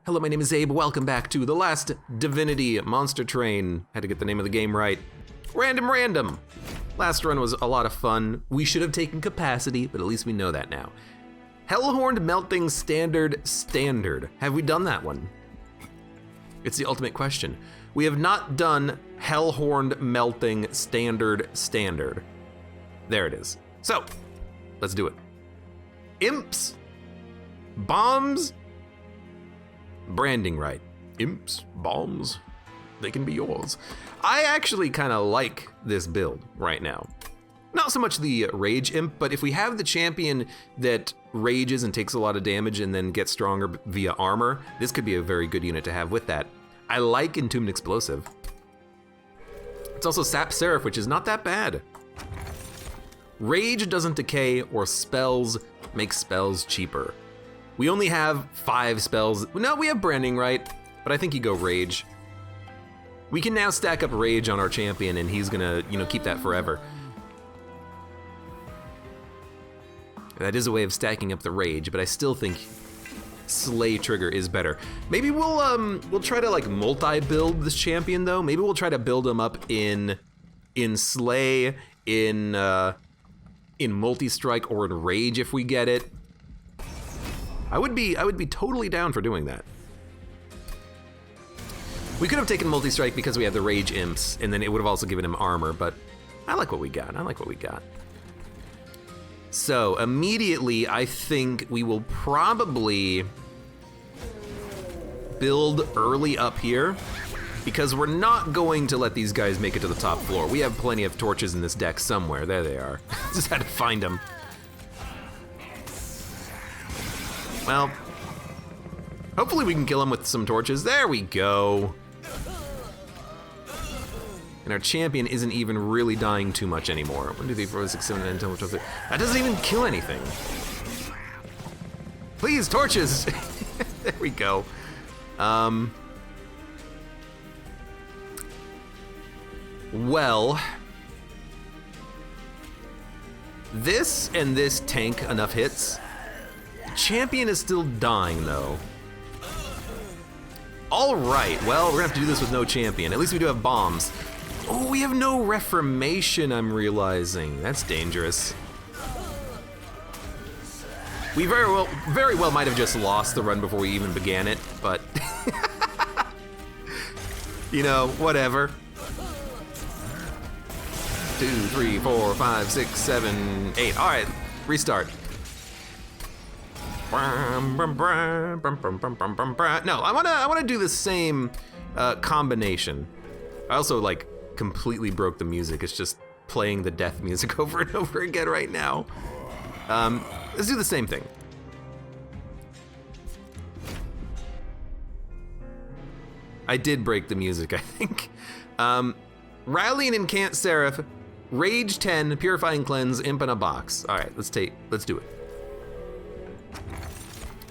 Hello, my name is Abe. Welcome back to the Last Divinity Monster Train. Had to get the name of the game right. Random. Last run was a lot of fun. We should have taken capacity, but at least we know that now. Hellhorned Melting Standard. Have we done that one? It's the ultimate question. We have not done Hellhorned Melting Standard. There it is. So, let's do it. Imps, bombs, branding right. Imps, bombs, they can be yours. I actually kind of like this build right now. Not so much the rage imp, but if we have the champion that rages and takes a lot of damage and then gets stronger via armor, this could be a very good unit to have with that. I like Entombed Explosive. It's also Sap Seraph, which is not that bad. Rage doesn't decay, or spells make spells cheaper. We only have 5 spells. No, we have branding right, but I think you go Rage. We can now stack up Rage on our champion and he's gonna, keep that forever. That is a way of stacking up the Rage, but I still think Slay Trigger is better. Maybe we'll try to like multi-build this champion though. Maybe we'll try to build him up in Slay, in multi-strike, or in Rage if we get it. I would be totally down for doing that. We could have taken multi-strike because we had the Rage Imps, and then it would have also given him armor, but I like what we got. So immediately, I think we will probably build early up here, because we're not going to let these guys make it to the top floor. We have plenty of torches in this deck somewhere. There they are. Just had to find them. Well, hopefully we can kill him with some torches. There we go. And our champion isn't even really dying too much anymore. 1, 2, 3, 4, 5, 6, 7, 8, 9, 10, 11, 12, 13. That doesn't even kill anything. Please, torches. There we go. Well, this and this tank enough hits. Champion is still dying though. All right, well, we're gonna have to do this with no champion. At least we do have bombs. Oh, we have no reformation, I'm realizing. That's dangerous. We very well might have just lost the run before we even began it, but whatever. 2, 3, 4, 5, 6, 7, 8. All right, restart. No, I wanna do the same combination. I also completely broke the music. It's just playing the death music over and over again right now. Let's do the same thing. I did break the music, I think. Rally and Incant Seraph, Rage 10, Purifying Cleanse, Imp in a box. All right, let's do it.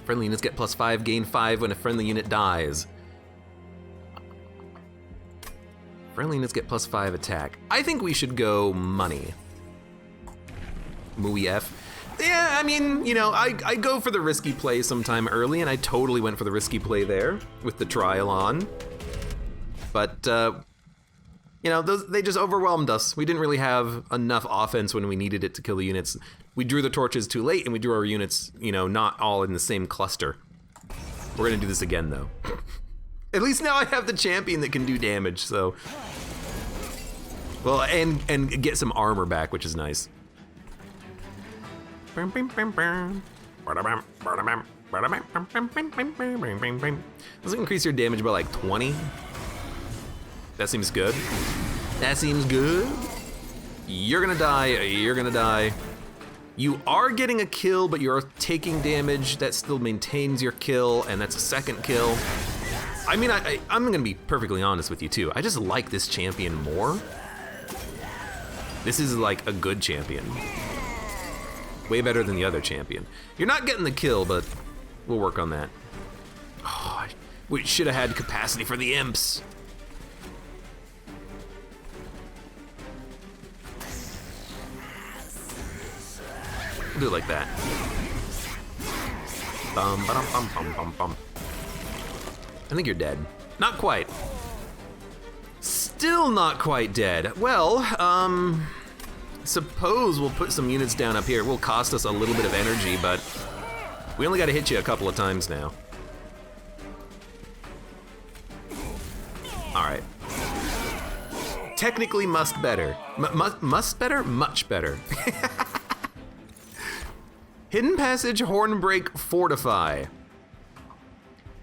Friendly units get +5, gain 5 when a friendly unit dies. Friendly units get +5 attack. I think we should go money. Mooey F. Yeah, I mean, I go for the risky play sometime early, and I totally went for the risky play there with the trial on. But, they just overwhelmed us. We didn't really have enough offense when we needed it to kill the units. We drew the torches too late, and we drew our units, not all in the same cluster. We're gonna do this again, though. At least now I have the champion that can do damage, so. Well, and get some armor back, which is nice. Let's increase your damage by 20. That seems good. You're gonna die. You are getting a kill, but you're taking damage. That still maintains your kill, and that's a second kill. I mean, I'm gonna be perfectly honest with you too. I just like this champion more. This is a good champion. Way better than the other champion. You're not getting the kill, but we'll work on that. Oh, we should have had capacity for the imps. We'll do it like that. Bum, ba-dum, bum, bum, bum, bum. I think you're dead. Not quite. Still not quite dead. Well, suppose we'll put some units down up here. It will cost us a little bit of energy, but we only gotta hit you a couple of times now. All right. Technically must better. Must better? Much better. Hidden Passage, Hornbreak, Fortify.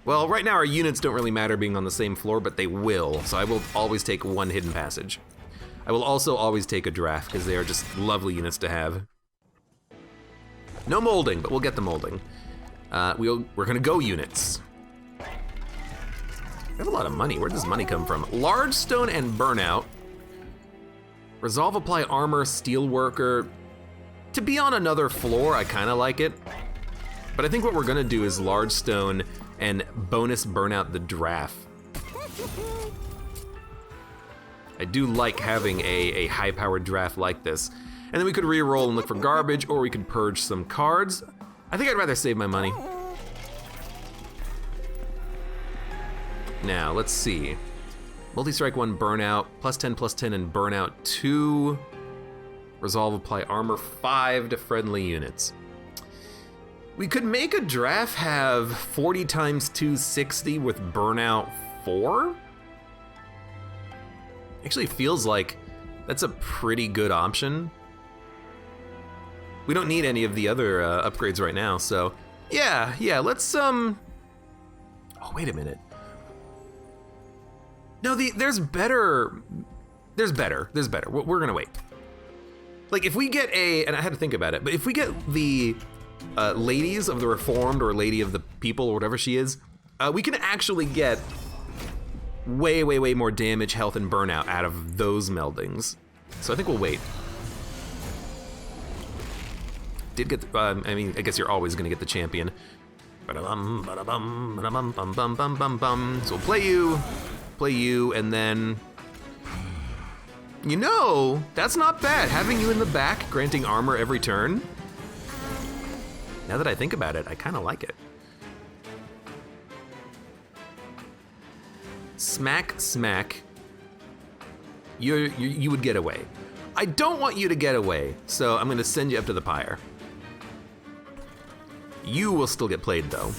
Well, right now our units don't really matter being on the same floor, but they will, so I will always take one Hidden Passage. I will also always take a draft, because they are just lovely units to have. No molding, but we'll get the molding. We're gonna go units. We have a lot of money. Where does this money come from? Large Stone and Burnout. Resolve, Apply Armor, Steelworker. To be on another floor, I kinda like it. But I think what we're gonna do is Large Stone and bonus Burnout the draft. I do like having a high-powered draft like this. And then we could re-roll and look for garbage, or we could purge some cards. I think I'd rather save my money. Now, let's see. Multi-strike 1, Burnout, +10/+10, and Burnout 2. Resolve, Apply Armor 5 to friendly units. We could make a draft have 40 × 2, 60 with Burnout 4. Actually feels like that's a pretty good option. We don't need any of the other upgrades right now, so yeah, let's oh, wait a minute. No, there's better. We're gonna wait. Like if we get and I had to think about it, but if we get the Ladies of the Reformed or Lady of the People or whatever she is, we can actually get way more damage, health, and burnout out of those meldings. So I think we'll wait. Did get the, I mean, I guess you're always gonna get the champion. So we'll play you, and then, you know, that's not bad. Having you in the back, granting armor every turn. Now that I think about it, I kind of like it. Smack. You would get away. I don't want you to get away, so I'm gonna send you up to the pyre. You will still get played though.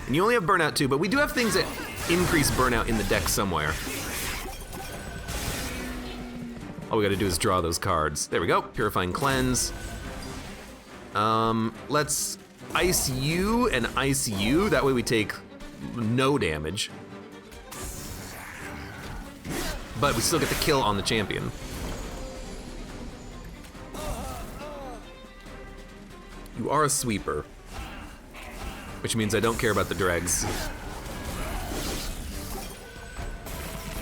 And you only have Burnout 2, but we do have things that increase Burnout in the deck somewhere. All we gotta do is draw those cards. There we go, Purifying Cleanse. Let's ice you and ice you. That way we take no damage. But we still get the kill on the champion. You are a sweeper. Which means I don't care about the dregs.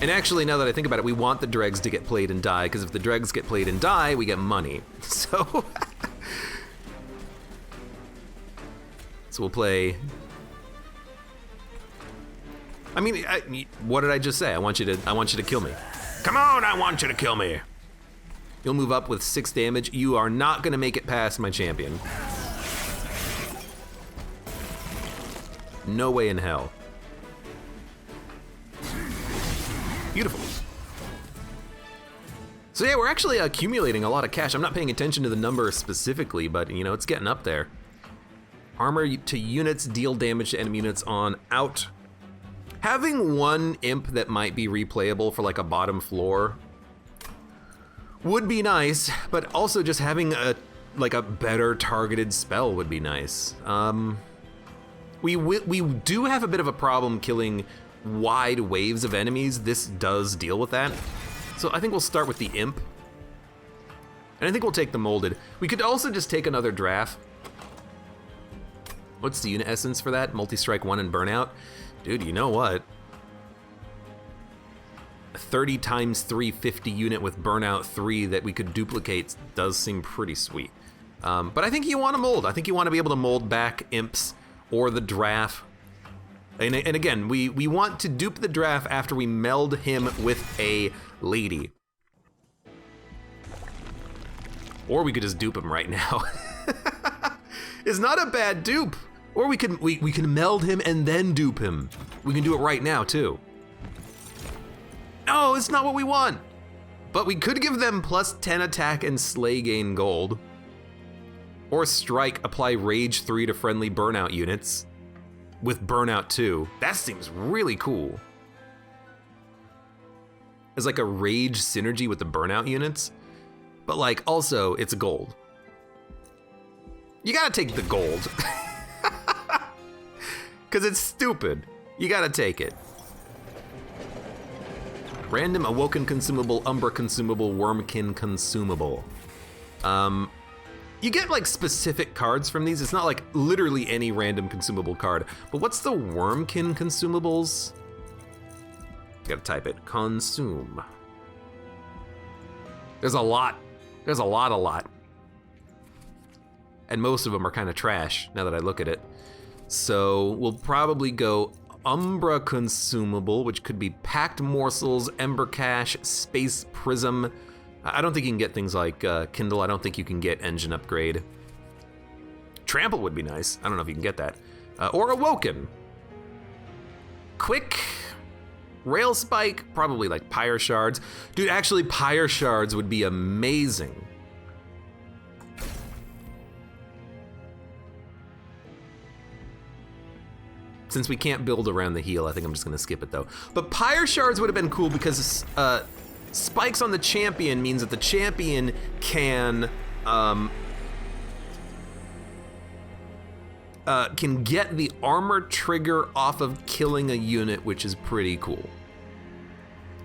And actually, now that I think about it, we want the dregs to get played and die, because if the dregs get played and die, we get money. So we'll play. I mean, what did I just say? I want you to kill me. Come on, I want you to kill me. You'll move up with 6 damage. You are not gonna make it past my champion. No way in hell. Beautiful. So yeah, we're actually accumulating a lot of cash. I'm not paying attention to the number specifically, but you know, it's getting up there. Armor to units, deal damage to enemy units on out. Having one imp that might be replayable for like a bottom floor would be nice, but also just having a better targeted spell would be nice. We do have a bit of a problem killing wide waves of enemies. This does deal with that. So I think we'll start with the imp. And I think we'll take the molded. We could also just take another draft. What's the unit essence for that? Multi-strike 1 and Burnout? Dude, you know what? A 30 × 350 unit with Burnout 3 that we could duplicate does seem pretty sweet. But I think you want to mold. I think you want to be able to mold back imps or the draft. And again, we want to dupe the draft after we meld him with a lady. Or we could just dupe him right now. It's not a bad dupe. Or we can meld him and then dupe him. We can do it right now too. No, it's not what we want. But we could give them plus 10 attack and slay gain gold. Or strike, apply rage 3 to friendly burnout units with burnout 2. That seems really cool. It's like a rage synergy with the burnout units, but like also it's gold. You gotta take the gold. Cause it's stupid. You gotta take it. Random awoken consumable, umbra consumable, wormkin consumable. You get like specific cards from these. It's not like literally any random consumable card, but what's the wormkin consumables? Gotta type it, consume. There's a lot. There's a lot. And most of them are kind of trash now that I look at it. So we'll probably go Umbra consumable, which could be packed morsels, ember cache, space prism. I don't think you can get things like Kindle. I don't think you can get engine upgrade. Trample would be nice. I don't know if you can get that. Or awoken. Quick. Rail spike, probably like pyre shards. Dude, actually pyre shards would be amazing. Since we can't build around the heal, I think I'm just gonna skip it though. But pyre shards would have been cool because spikes on the champion means that the champion can get the armor trigger off of killing a unit, which is pretty cool.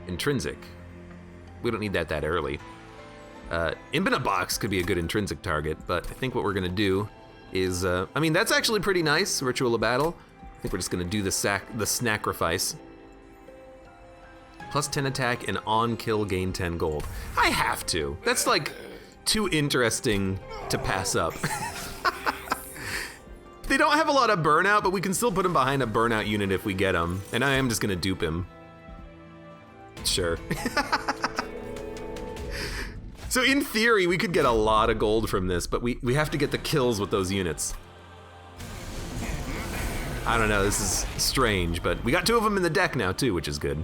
Intrinsic. We don't need that early. Imp in a box could be a good intrinsic target, but I think what we're gonna do is, I mean, that's actually pretty nice, Ritual of Battle. I think we're just gonna do the sacrifice. Plus 10 attack and on kill gain 10 gold. I have to. That's like too interesting to pass up. They don't have a lot of burnout, but we can still put him behind a burnout unit if we get him. And I am just gonna dupe him. Sure. So in theory, we could get a lot of gold from this, but we have to get the kills with those units. I don't know, this is strange, but we got 2 of them in the deck now too, which is good.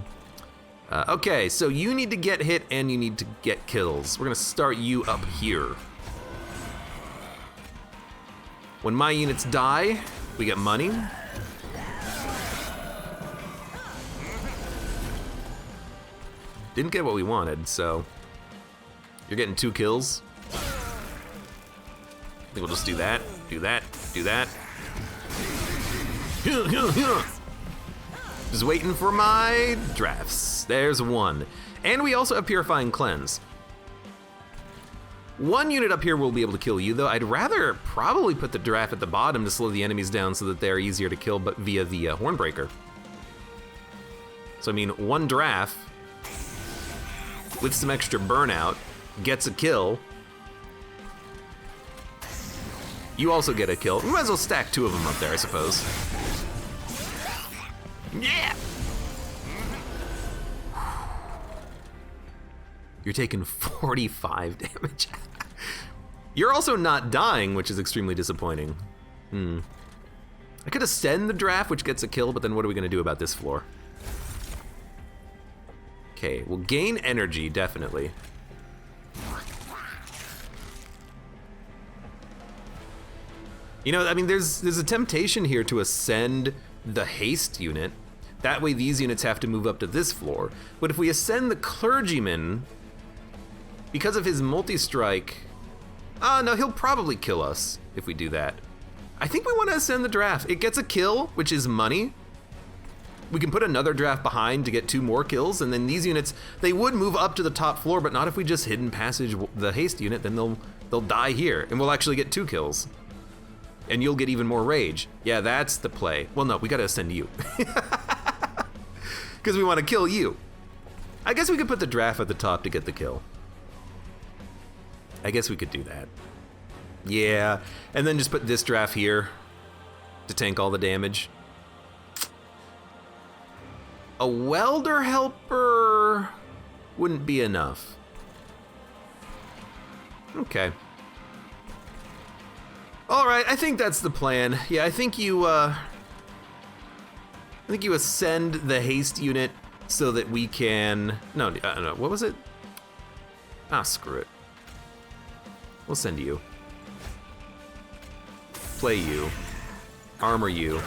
Okay, so you need to get hit and you need to get kills. We're gonna start you up here. When my units die, we get money. Didn't get what we wanted, so you're getting 2 kills. I think we'll just do that, do that, do that. Just waiting for my drafts. There's 1. And we also have Purifying Cleanse. 1 unit up here will be able to kill you, though I'd rather probably put the draft at the bottom to slow the enemies down so that they're easier to kill, but via the Hornbreaker. So I mean, 1 draft with some extra burnout gets a kill. You also get a kill. We might as well stack 2 of them up there, I suppose. Yeah! You're taking 45 damage. You're also not dying, which is extremely disappointing. I could ascend the draft, which gets a kill, but then what are we gonna do about this floor? Okay, we'll gain energy, definitely. You know, I mean, there's a temptation here to ascend the haste unit. That way these units have to move up to this floor. But if we ascend the clergyman, because of his multi-strike, no, he'll probably kill us if we do that. I think we want to ascend the draft. It gets a kill, which is money. We can put another draft behind to get 2 more kills, and then these units, they would move up to the top floor, but not if we just hidden passage the haste unit, then they'll die here, and we'll actually get 2 kills. And you'll get even more rage. Yeah, that's the play. Well, no, we gotta ascend you. Because we want to kill you. I guess we could put the draft at the top to get the kill. I guess we could do that. Yeah, and then just put this draft here to tank all the damage. A welder helper wouldn't be enough. Okay. All right, I think that's the plan. Yeah, I think you ascend the haste unit so that we can, no, what was it? Ah, screw it. We'll send you. Play you. Armor you.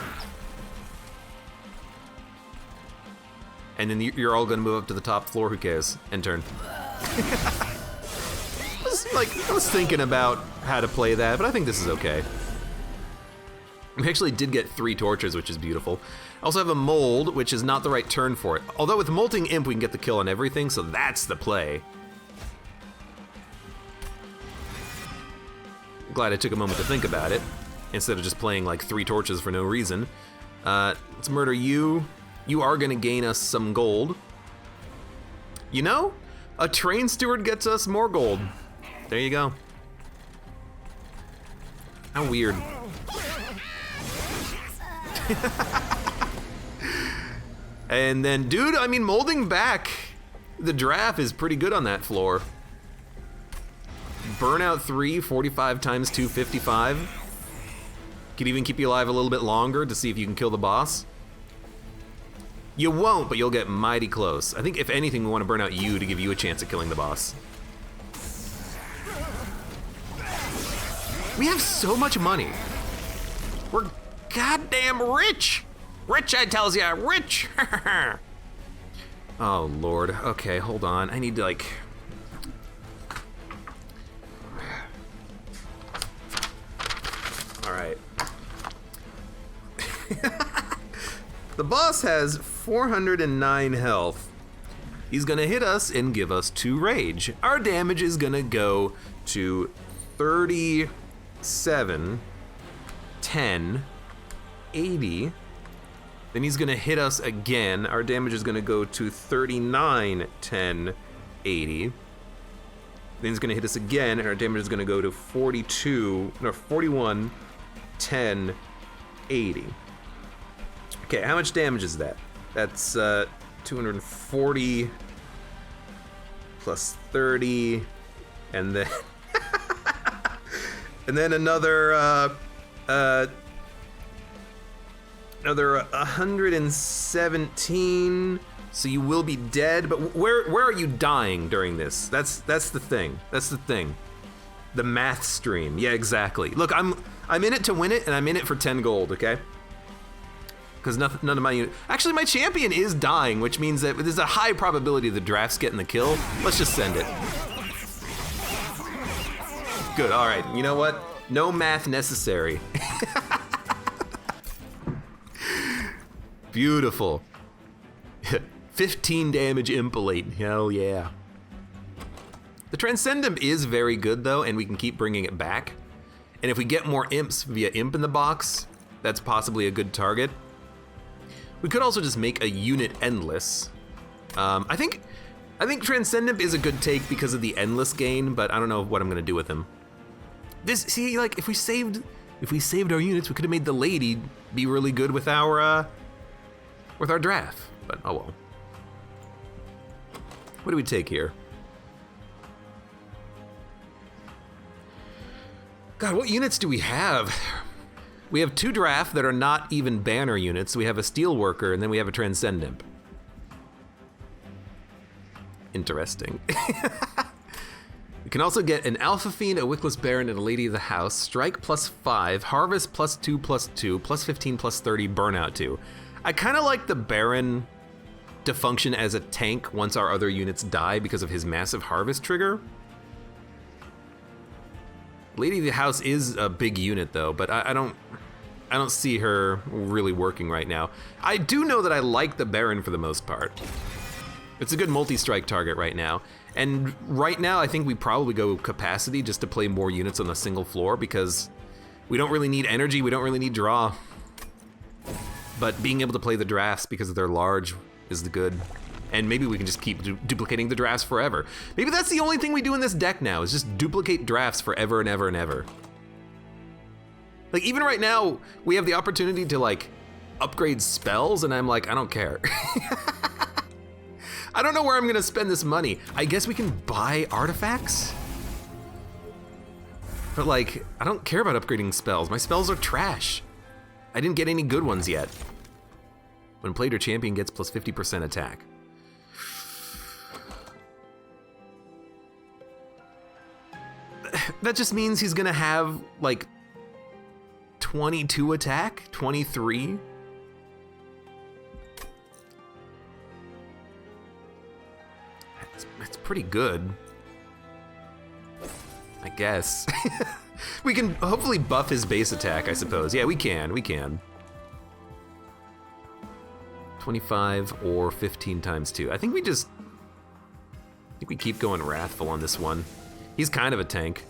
And then you're all gonna move up to the top floor, who cares? End turn. I was thinking about how to play that, but I think this is okay. We actually did get 3 torches, which is beautiful. I also have a mold, which is not the right turn for it. Although with Molting Imp, we can get the kill on everything, so that's the play. Glad I took a moment to think about it, instead of just playing like 3 torches for no reason. Let's murder you. You are gonna gain us some gold. You know, a train steward gets us more gold. There you go. How weird. And then, dude, I mean, molding back the draft is pretty good on that floor. Burnout 3, 45 times 255. Could even keep you alive a little bit longer to see if you can kill the boss. You won't, but you'll get mighty close. I think if anything, we want to burn out you to give you a chance at killing the boss. We have so much money. We're goddamn rich. Rich, I tells ya, rich. Oh, Lord. Okay, hold on. I need to, like... All right. The boss has 409 health. He's gonna hit us and give us 2 rage. Our damage is gonna go to 37, 10, 80. Then he's gonna hit us again. Our damage is gonna go to 39, 10, 80. Then he's gonna hit us again, and our damage is gonna go to 41, 10, 80. Okay, how much damage is that? That's 240 plus 30, and then and then another 117. So you will be dead. But where are you dying during this? That's the thing. That's the thing. The math stream. Yeah, exactly. Look, I'm in it to win it, and I'm in it for 10 gold. Okay. Because none of my unit. Actually, my champion is dying, which means that there's a high probability the draft's getting the kill. Let's just send it. Good. All right. You know what? No math necessary. Beautiful. 15 damage impalate. Hell yeah. The Transcendent is very good though, and we can keep bringing it back. And if we get more imps via imp in the box, that's possibly a good target. We could also just make a unit endless. I think Transcendent is a good take because of the endless gain, but I don't know what I'm gonna do with him. See, like if we saved our units, we could have made the lady be really good with our draft. But oh well. What do we take here? God, what units do we have? We have 2 draft that are not even banner units. We have a Steelworker, and then we have a Transcendent. Interesting. We can also get an Alpha Fiend, a Wickless Baron, and a Lady of the House. Strike +5, Harvest +2, +15, +30, Burnout 2. I kind of like the Baron to function as a tank once our other units die because of his massive Harvest trigger. Lady of the House is a big unit though, but I don't see her really working right now. I do know that I like the Baron for the most part. It's a good multi-strike target right now. And right now I think we probably go capacity just to play more units on a single floor because we don't really need energy, we don't really need draw. But being able to play the drafts because they're large is the good. And maybe we can just keep duplicating the drafts forever. Maybe that's the only thing we do in this deck now, is just duplicate drafts forever and ever and ever. Like, even right now, we have the opportunity to, like, upgrade spells, and I'm like, I don't care. I don't know where I'm gonna spend this money. I guess we can buy artifacts? But like, I don't care about upgrading spells. My spells are trash. I didn't get any good ones yet. When played, your champion gets plus 50% attack. That just means he's gonna have like 22 attack, 23. That's pretty good, I guess. We can hopefully buff his base attack, I suppose. Yeah, we can. 25 or 15 times 2. I think we keep going Wrathful on this one. He's kind of a tank.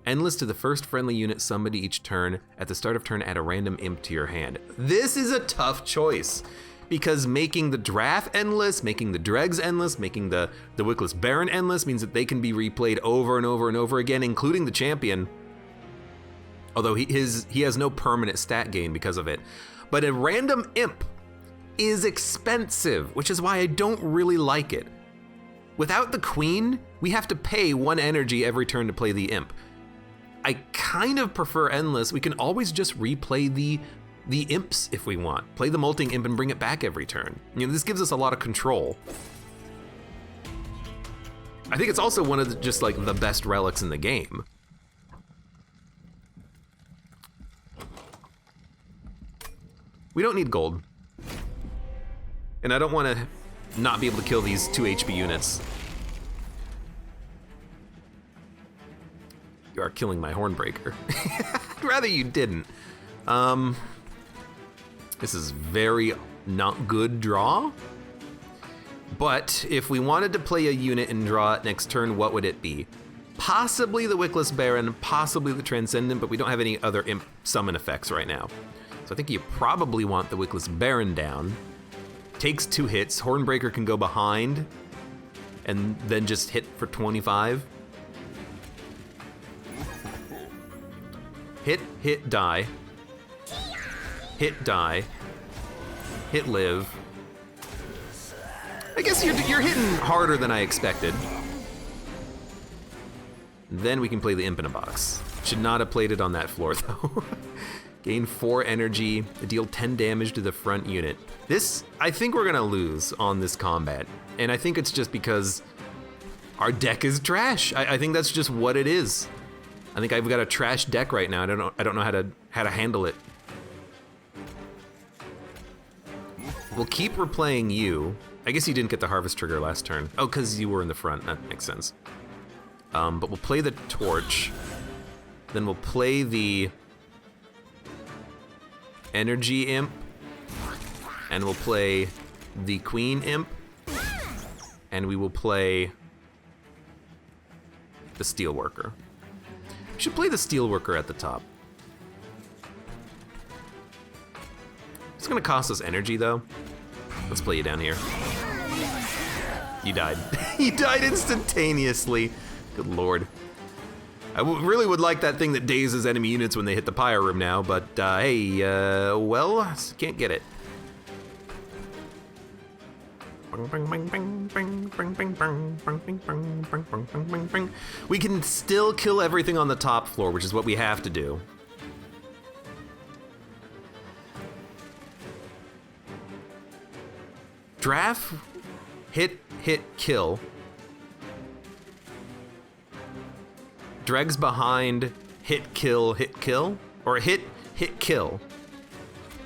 Endless to the first friendly unit summoned each turn. At the start of turn, add a random imp to your hand. This is a tough choice, because making the Draft endless, making the Dregs endless, making the Wickless Baron endless means that they can be replayed over and over and over again, including the champion. Although he has no permanent stat gain because of it. But a random imp is expensive, which is why I don't really like it. Without the queen, we have to pay 1 energy every turn to play the imp. I kind of prefer endless. We can always just replay the imps if we want. Play the molting imp and bring it back every turn. You know, this gives us a lot of control. I think it's also one of just like the best relics in the game. We don't need gold. And I don't want to not be able to kill these 2 HP units. You are killing my Hornbreaker. I'd rather you didn't. This is very not good draw. But if we wanted to play a unit and draw it next turn, what would it be? Possibly the Wickless Baron, possibly the Transcendent, but we don't have any other imp summon effects right now. So I think you probably want the Wickless Baron down. Takes 2 hits. Hornbreaker can go behind and then just hit for 25. Hit, die. Hit, die. Hit, live. I guess you're hitting harder than I expected. Then we can play the Imp in a Box. Should not have played it on that floor though. Gain 4 energy, deal 10 damage to the front unit. This, I think we're gonna lose on this combat. And I think it's just because our deck is trash. I think that's just what it is. I think I've got a trash deck right now. I don't know how to handle it. We'll keep replaying you. I guess you didn't get the harvest trigger last turn. Oh, because you were in the front. That makes sense. But we'll play the torch. Then we'll play the energy imp. And we'll play the queen imp. And we will play the steelworker. We should play the steelworker at the top. It's gonna cost us energy though. Let's play you down here. You died. You died instantaneously. Good lord. I really would like that thing that dazes enemy units when they hit the pyre room now, but hey, well, can't get it. We can still kill everything on the top floor, which is what we have to do. Draft, hit, kill. Dregs behind, hit, kill. Or hit, kill.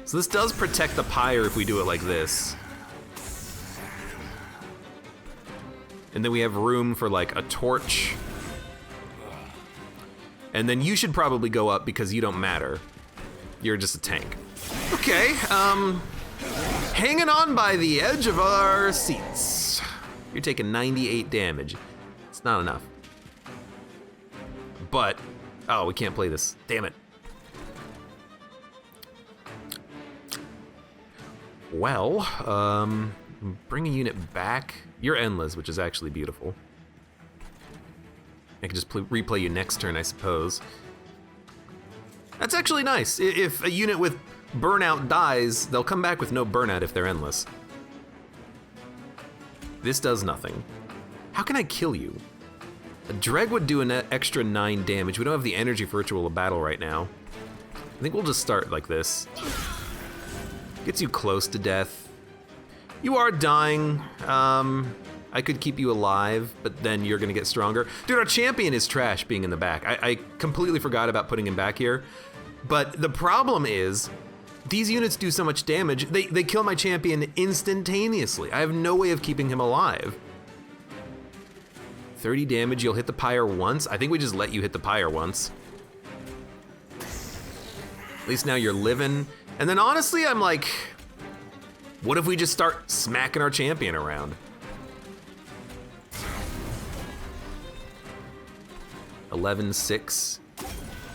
So this does protect the pyre if we do it like this. And then we have room for like a torch. And then you should probably go up because you don't matter. You're just a tank. Okay, hanging on by the edge of our seats. You're taking 98 damage. It's not enough. But, oh, we can't play this. Damn it. Well, bring a unit back. You're endless, which is actually beautiful. I can just replay you next turn, I suppose. That's actually nice. If a unit with burnout dies, they'll come back with no burnout if they're endless. This does nothing. How can I kill you? A Dreg would do an extra 9 damage. We don't have the energy for Ritual of Battle right now. I think we'll just start like this. Gets you close to death. You are dying. I could keep you alive, but then you're gonna get stronger. Dude, our champion is trash being in the back. I completely forgot about putting him back here. But the problem is, these units do so much damage, they kill my champion instantaneously. I have no way of keeping him alive. 30 damage, you'll hit the pyre once. I think we just let you hit the pyre once. At least now you're living. And then honestly, I'm like, what if we just start smacking our champion around? 11-6.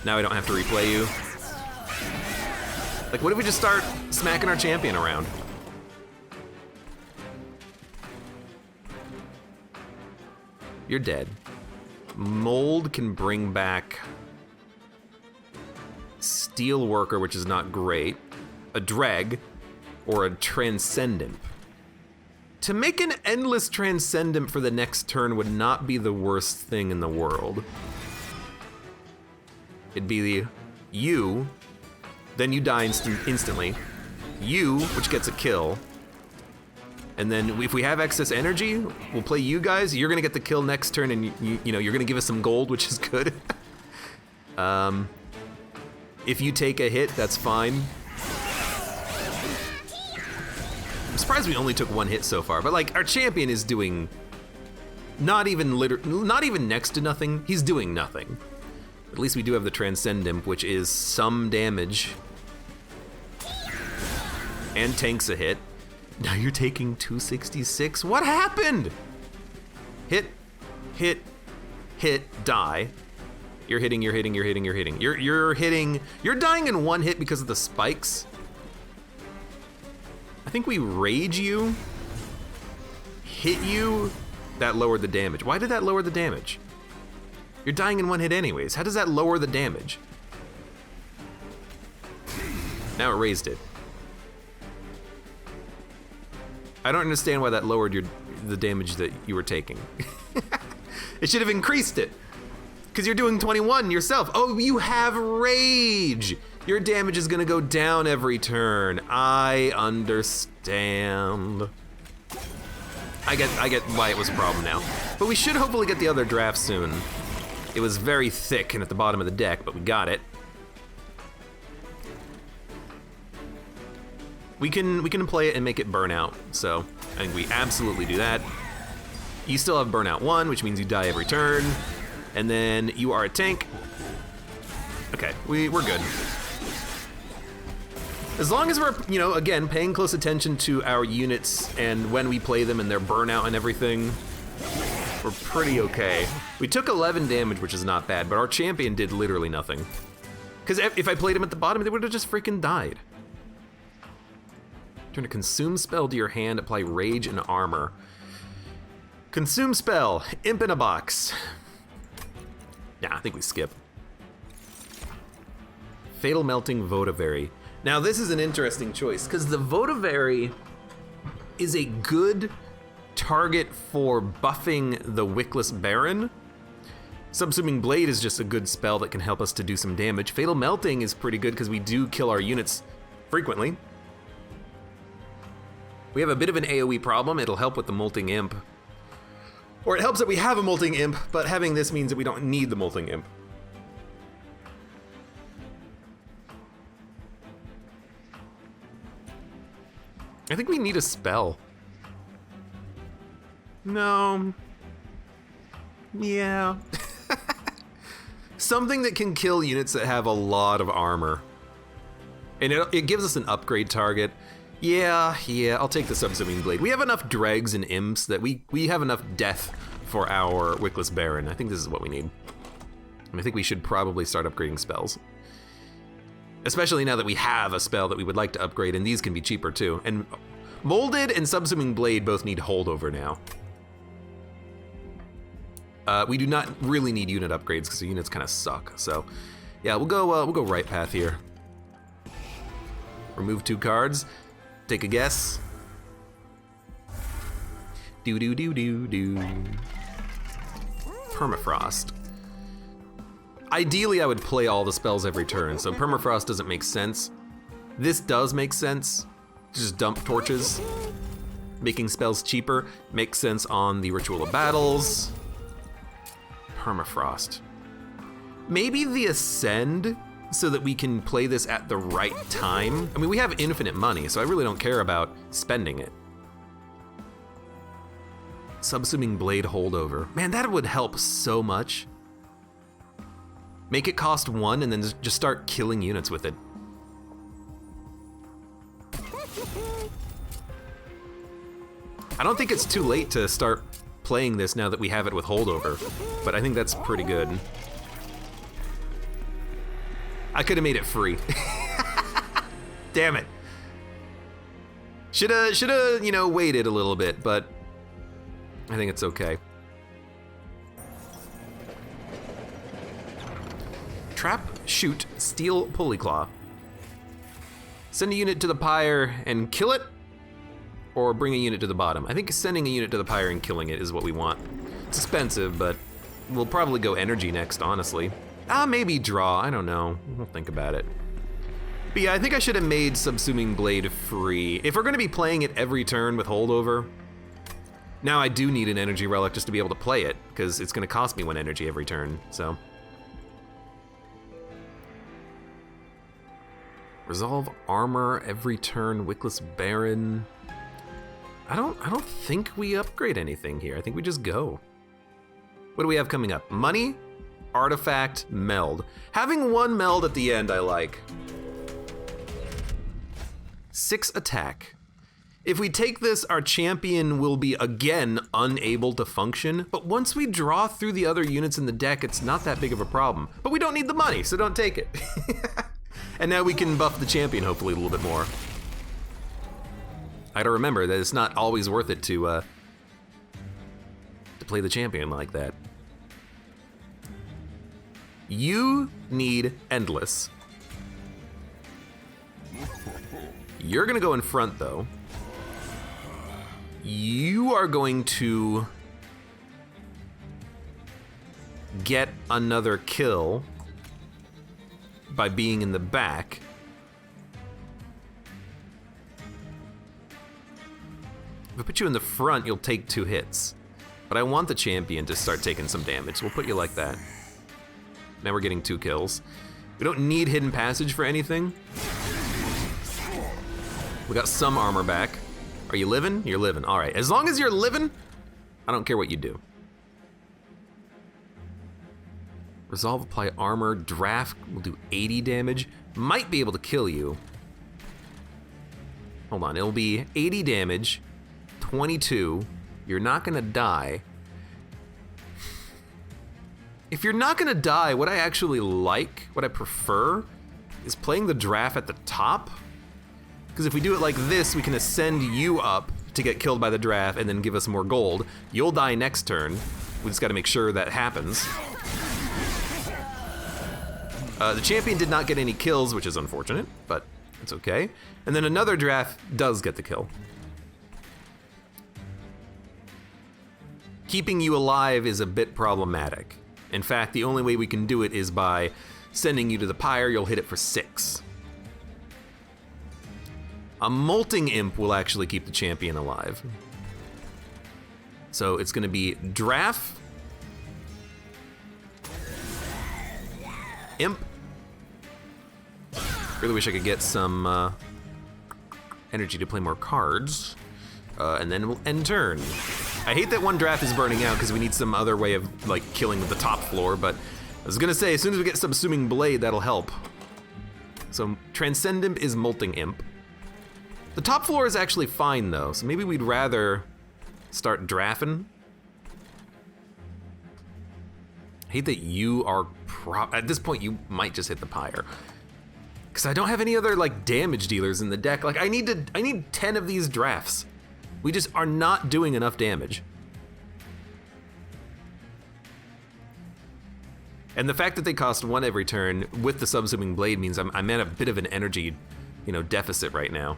Now I don't have to replay you. Like, what if we just start smacking our champion around? You're dead. Mold can bring back Steelworker, which is not great, a Dreg, or a Transcendent. To make an endless Transcendent for the next turn would not be the worst thing in the world. It'd be the you, then you die instantly. You, which gets a kill. And then if we have excess energy, we'll play you guys. You're gonna get the kill next turn, and you know, you're gonna give us some gold, which is good. If you take a hit, that's fine. I'm surprised we only took 1 hit so far, but like, our champion is doing not even next to nothing. He's doing nothing. At least we do have the Transcendent, which is some damage. And tanks a hit. Now you're taking 266. What happened? Hit, hit, hit, die. You're hitting, you're hitting, you're hitting, you're hitting. You're hitting, you're dying in 1 hit because of the spikes. I think we rage you, hit you, that lowered the damage. Why did that lower the damage? You're dying in 1 hit anyways. How does that lower the damage? Now it raised it. I don't understand why that lowered the damage that you were taking. It should have increased it, because you're doing 21 yourself. Oh, you have rage. Your damage is gonna go down every turn. I understand. I get why it was a problem now. But we should hopefully get the other draft soon. It was very thick and at the bottom of the deck, but we got it. We can play it and make it burn out, so I think we absolutely do that. You still have burnout 1, which means you die every turn, and then you are a tank. Okay, we're good. As long as we're, you know, again, paying close attention to our units and when we play them and their burnout and everything, we're pretty okay. We took 11 damage, which is not bad, but our champion did literally nothing. Because if I played him at the bottom, they would have just freaking died. Turn a consume spell to your hand, apply rage and armor. Consume spell, imp in a box. Yeah, I think we skip. Fatal Melting Votivary. Now this is an interesting choice, because the Votivary is a good target for buffing the Wickless Baron. Subsuming Blade is just a good spell that can help us to do some damage. Fatal Melting is pretty good because we do kill our units frequently. We have a bit of an AoE problem. It'll help with the Molting Imp. Or it helps that we have a Molting Imp, but having this means that we don't need the Molting Imp. I think we need a spell. No. Yeah. Something that can kill units that have a lot of armor. And it gives us an upgrade target. Yeah, I'll take the Subsuming Blade. We have enough dregs and imps that we have enough death for our Wickless Baron. I think this is what we need. And I think we should probably start upgrading spells. Especially now that we have a spell that we would like to upgrade, and these can be cheaper too. And Molded and Subsuming Blade both need Holdover now. We do not really need unit upgrades because the units kind of suck. So, yeah, we'll go right path here. Remove 2 cards. Take a guess. Do. Permafrost. Ideally, I would play all the spells every turn, so Permafrost doesn't make sense. This does make sense. Just dump torches. Making spells cheaper makes sense on the Ritual of Battles. Permafrost. Maybe the Ascend, so that we can play this at the right time. I mean, we have infinite money, so I really don't care about spending it. Subsuming Blade Holdover. Man, that would help so much. Make it cost 1 and then just start killing units with it. I don't think it's too late to start playing this now that we have it with holdover, but I think that's pretty good. I could have made it free. Damn it. Shoulda, you know, waited a little bit, but I think it's okay. Trap, shoot, steal, pulley claw. Send a unit to the pyre and kill it, or bring a unit to the bottom. I think sending a unit to the pyre and killing it is what we want. It's expensive, but we'll probably go energy next, honestly. Maybe draw, I don't know. We'll think about it. But yeah, I think I should have made Subsuming Blade free. If we're gonna be playing it every turn with holdover, now I do need an energy relic just to be able to play it, because it's gonna cost me 1 energy every turn, so. Resolve armor every turn, Wickless Baron. I don't think we upgrade anything here. I think we just go. What do we have coming up? Money, artifact, meld. Having 1 meld at the end, I like. 6 attack. If we take this, our champion will be again unable to function, but once we draw through the other units in the deck, it's not that big of a problem. But we don't need the money, so don't take it. And now we can buff the champion hopefully a little bit more. I gotta remember that it's not always worth it to play the champion like that. You need Endless. You're gonna go in front though. You are going to get another kill by being in the back. If I put you in the front, you'll take 2 hits. But I want the champion to start taking some damage, so we'll put you like that. Now we're getting 2 kills. We don't need Hidden Passage for anything. We got some armor back. Are you living? You're living, all right. As long as you're living, I don't care what you do. Resolve, apply armor, draft will do 80 damage. Might be able to kill you. Hold on, it'll be 80 damage, 22. You're not gonna die. If you're not gonna die, what I actually like, what I prefer, is playing the draft at the top. Because if we do it like this, we can ascend you up to get killed by the draft and then give us more gold. You'll die next turn. We just gotta make sure that happens. The champion did not get any kills, which is unfortunate, but it's okay. And then another draft does get the kill. Keeping you alive is a bit problematic. In fact, the only way we can do it is by sending you to the pyre. You'll hit it for 6. A Molting Imp will actually keep the champion alive. So it's gonna be draft, Imp. Really wish I could get some energy to play more cards. And then we'll end turn. I hate that 1 draft is burning out because we need some other way of like killing the top floor, but I was gonna say, as soon as we get Subsuming Blade, that'll help. So Transcendent is Molting Imp. The top floor is actually fine though, so maybe we'd rather start drafting. I hate that you are, at this point you might just hit the pyre. Because I don't have any other like damage dealers in the deck. Like I need 10 of these drafts. We just are not doing enough damage. And the fact that they cost 1 every turn with the Subsuming Blade means I'm at a bit of an energy, deficit right now.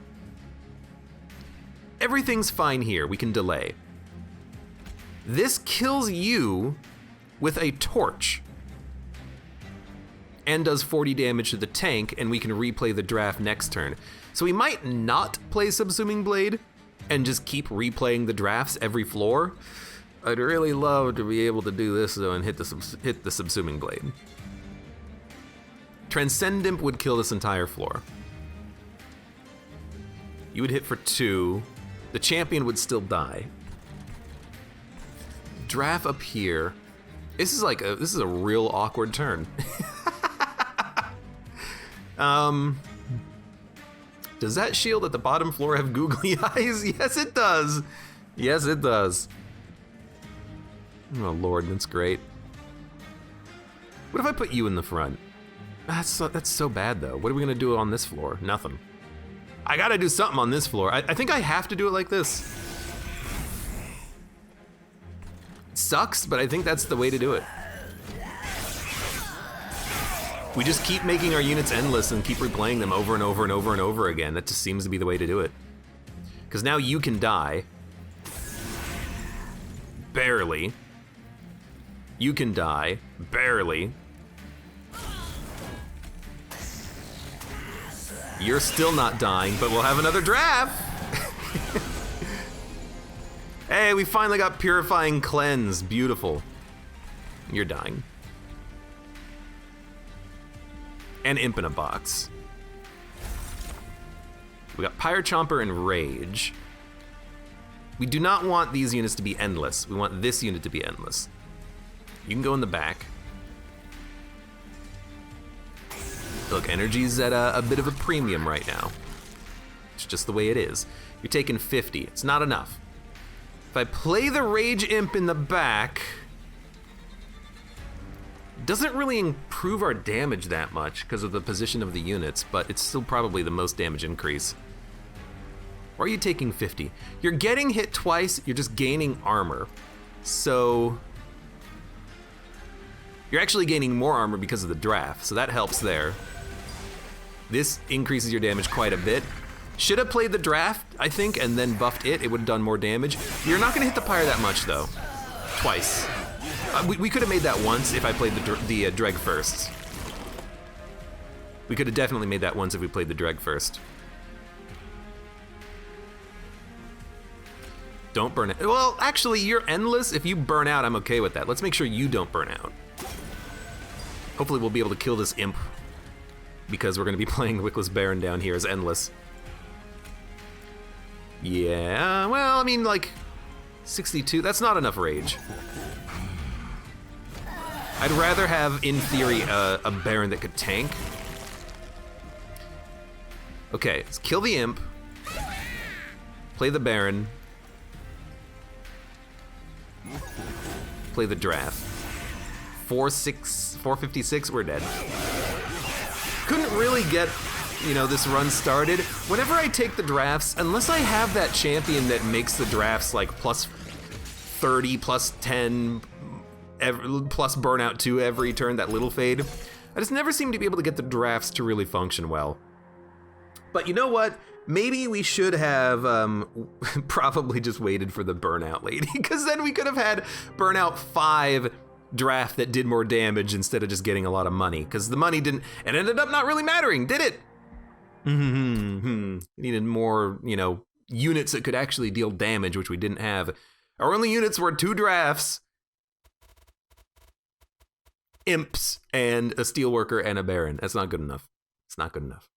Everything's fine here, we can delay. This kills you with a torch and does 40 damage to the tank, and we can replay the draft next turn. So we might not play Subsuming Blade and just keep replaying the drafts every floor. I'd really love to be able to do this though and hit the Subsuming Blade. Transcendent would kill this entire floor. You would hit for 2. The champion would still die. Draft up here. This is a real awkward turn. Does that shield at the bottom floor have googly eyes? Yes, it does. Yes, it does. Oh Lord, that's great. What if I put you in the front? That's so bad though. What are we gonna do on this floor? Nothing. I gotta do something on this floor. I think I have to do it like this. It sucks, but I think that's the way to do it. We just keep making our units endless and keep replaying them over and over and over and over again. That just seems to be the way to do it. Because now you can die. Barely. You can die. Barely. You're still not dying, but we'll have another draft. Hey, we finally got Purifying Cleanse. Beautiful. You're dying. And Imp in a Box. We got Pyre Chomper and Rage. We do not want these units to be endless. We want this unit to be endless. You can go in the back. Look, energy's at a bit of a premium right now. It's just the way it is. You're taking 50. It's not enough. If I play the Rage Imp in the back, doesn't really improve our damage that much because of the position of the units, but it's still probably the most damage increase. Or are you taking 50? You're getting hit twice, you're just gaining armor. So you're actually gaining more armor because of the draft, so that helps there. This increases your damage quite a bit. Should have played the draft, I think, and then buffed it. It would have done more damage. You're not gonna hit the pyre that much though. Twice. We could have made that once if I played the Dreg first. We could have definitely made that once if we played the Dreg first. Don't burn it. Well, actually, you're endless. If you burn out, I'm okay with that. Let's make sure you don't burn out. Hopefully we'll be able to kill this imp because we're gonna be playing Wickless Baron down here as endless. Yeah, well, I mean, like, 62, that's not enough rage. I'd rather have, in theory, a Baron that could tank. Okay, let's kill the imp. Play the Baron. Play the draft. 456, we're dead. Couldn't really get, this run started. Whenever I take the drafts, unless I have that champion that makes the drafts like plus 30, plus 10, plus burnout 2 every turn, that little fade, I just never seem to be able to get the drafts to really function well. But you know what? Maybe we should have probably just waited for the burnout lady, because then we could have had burnout 5 draft that did more damage instead of just getting a lot of money, because the money didn't, it ended up not really mattering, did it? Needed more, units that could actually deal damage, which we didn't have. Our only units were 2 drafts, imps, and a steelworker and a baron. That's not good enough. It's not good enough.